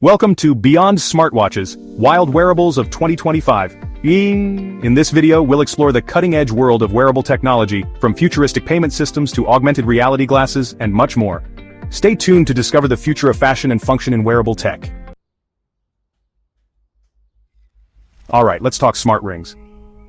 Welcome to Beyond Smartwatches, Wild Wearables of 2025. In this video, we'll explore the cutting-edge world of wearable technology, from futuristic payment systems to augmented reality glasses, and much more. Stay tuned to discover the future of fashion and function in wearable tech. Alright, let's talk smart rings.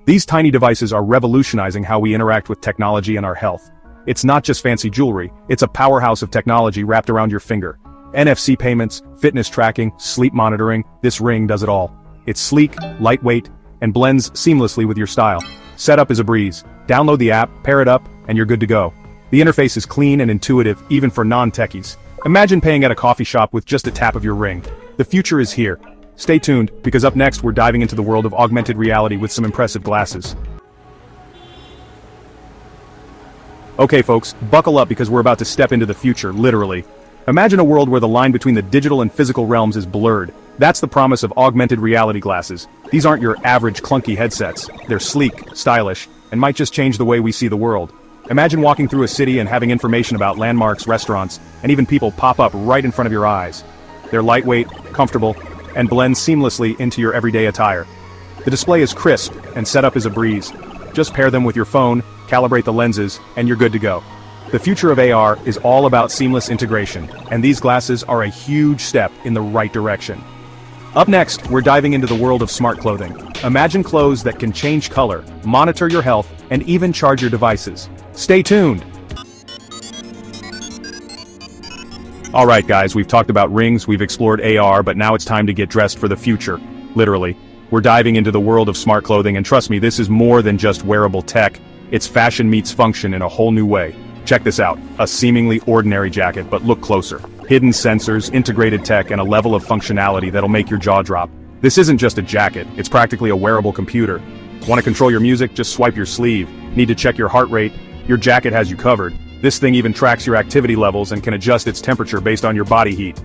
These tiny devices are revolutionizing how we interact with technology and our health. It's not just fancy jewelry, it's a powerhouse of technology wrapped around your finger. NFC payments, fitness tracking, sleep monitoring, this ring does it all. It's sleek, lightweight, and blends seamlessly with your style. Setup is a breeze. Download the app, pair it up, and you're good to go. The interface is clean and intuitive, even for non-techies. Imagine paying at a coffee shop with just a tap of your ring. The future is here. Stay tuned, because up next we're diving into the world of augmented reality with some impressive glasses. Okay folks, buckle up because we're about to step into the future, literally. Imagine a world where the line between the digital and physical realms is blurred. That's the promise of augmented reality glasses. These aren't your average clunky headsets. They're sleek, stylish, and might just change the way we see the world. Imagine walking through a city and having information about landmarks, restaurants, and even people pop up right in front of your eyes. They're lightweight, comfortable, and blend seamlessly into your everyday attire. The display is crisp, and setup is a breeze. Just pair them with your phone, calibrate the lenses, and you're good to go. The future of AR is all about seamless integration, and these glasses are a huge step in the right direction. Up next, we're diving into the world of smart clothing. Imagine clothes that can change color, monitor your health, and even charge your devices. Stay tuned! Alright guys, we've talked about rings, we've explored AR, but now it's time to get dressed for the future. Literally. We're diving into the world of smart clothing, and trust me, this is more than just wearable tech. It's fashion meets function in a whole new way. Check this out, a seemingly ordinary jacket, but look closer. Hidden sensors, integrated tech, and a level of functionality that'll make your jaw drop. This isn't just a jacket, it's practically a wearable computer. Want to control your music? Just swipe your sleeve. Need to check your heart rate? Your jacket has you covered. This thing even tracks your activity levels and can adjust its temperature based on your body heat.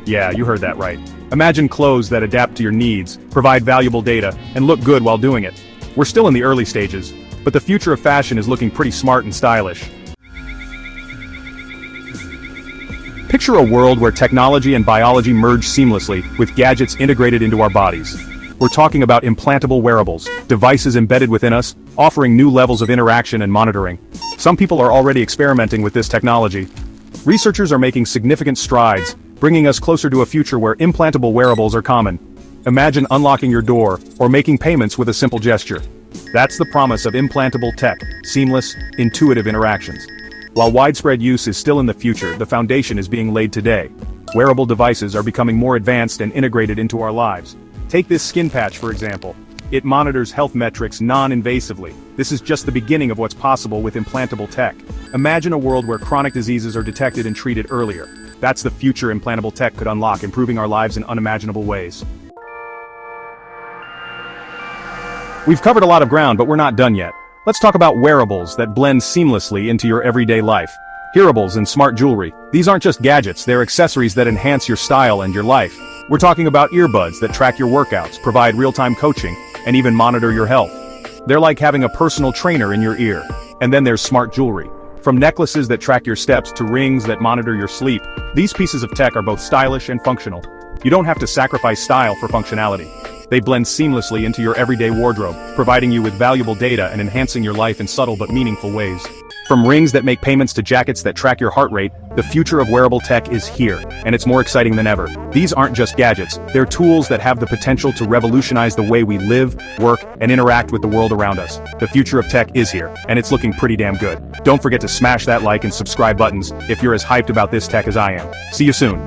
Yeah, you heard that right. Imagine clothes that adapt to your needs, provide valuable data, and look good while doing it. We're still in the early stages, but the future of fashion is looking pretty smart and stylish. Picture a world where technology and biology merge seamlessly, with gadgets integrated into our bodies. We're talking about implantable wearables, devices embedded within us, offering new levels of interaction and monitoring. Some people are already experimenting with this technology. Researchers are making significant strides, bringing us closer to a future where implantable wearables are common. Imagine unlocking your door, or making payments with a simple gesture. That's the promise of implantable tech, seamless, intuitive interactions. While widespread use is still in the future, the foundation is being laid today. Wearable devices are becoming more advanced and integrated into our lives. Take this skin patch for example. It monitors health metrics non-invasively. This is just the beginning of what's possible with implantable tech. Imagine a world where chronic diseases are detected and treated earlier. That's the future implantable tech could unlock, improving our lives in unimaginable ways. We've covered a lot of ground, but we're not done yet. Let's talk about wearables that blend seamlessly into your everyday life. Hearables and smart jewelry. These aren't just gadgets, they're accessories that enhance your style and your life. We're talking about earbuds that track your workouts, provide real-time coaching, and even monitor your health. They're like having a personal trainer in your ear. And then there's smart jewelry. From necklaces that track your steps to rings that monitor your sleep, these pieces of tech are both stylish and functional. You don't have to sacrifice style for functionality. They blend seamlessly into your everyday wardrobe, providing you with valuable data and enhancing your life in subtle but meaningful ways. From rings that make payments to jackets that track your heart rate, the future of wearable tech is here, and it's more exciting than ever. These aren't just gadgets, they're tools that have the potential to revolutionize the way we live, work, and interact with the world around us. The future of tech is here, and it's looking pretty damn good. Don't forget to smash that like and subscribe buttons if you're as hyped about this tech as I am. See you soon.